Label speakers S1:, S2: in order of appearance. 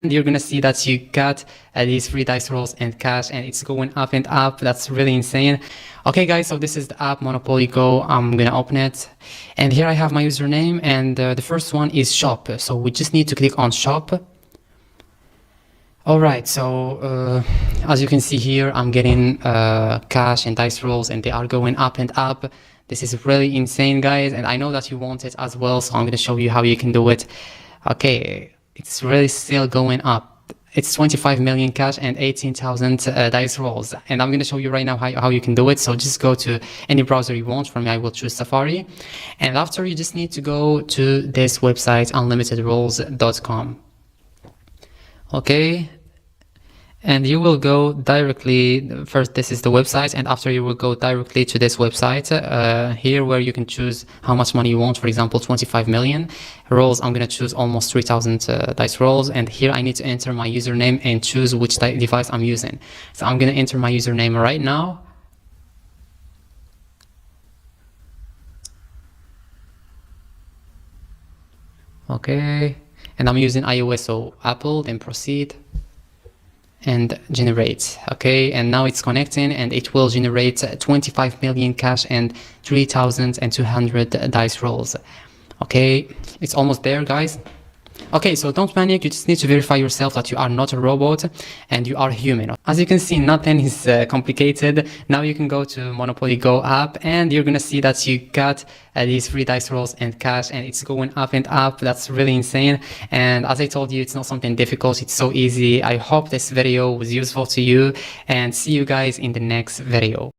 S1: you're gonna see that you got these free dice rolls and cash, and it's going up and up. That's really insane. Okay guys, so this is the app Monopoly Go. I'm gonna open it, and here I have my username, and the first one is shop, so we just need to click on shop. Alright, so as you can see here, I'm getting cash and dice rolls, and they are going up and up. This is really insane, guys, and I know that you want it as well, so I'm gonna show you how you can do it. Okay, it's really still going up. It's 25 million cash and 18,000 dice rolls, and I'm going to show you right now how you can do it. So just go to any browser you want. For me, I will choose Safari, and after you just need to go to this website, unlimitedrolls.com. Okay, and you will go directly, first this is the website, and after you will go directly to this website here, where you can choose how much money you want. For example, 25 million rolls. I'm going to choose almost 3,000 dice rolls, and here I need to enter my username and choose which device I'm using. So I'm going to enter my username right now. Okay, and I'm using iOS, so Apple, then proceed and generate. Okay, and now it's connecting, and it will generate 25 million cash and 3,200 dice rolls. Okay, it's almost there, guys. Okay, so don't panic. You just need to verify yourself that you are not a robot and you are human. As you can see, nothing is complicated. Now you can go to Monopoly Go app, and you're gonna see that you got these free dice rolls and cash, and it's going up and up. That's really insane. And as I told you, it's not something difficult. It's so easy. I hope this video was useful to you, and see you guys in the next video.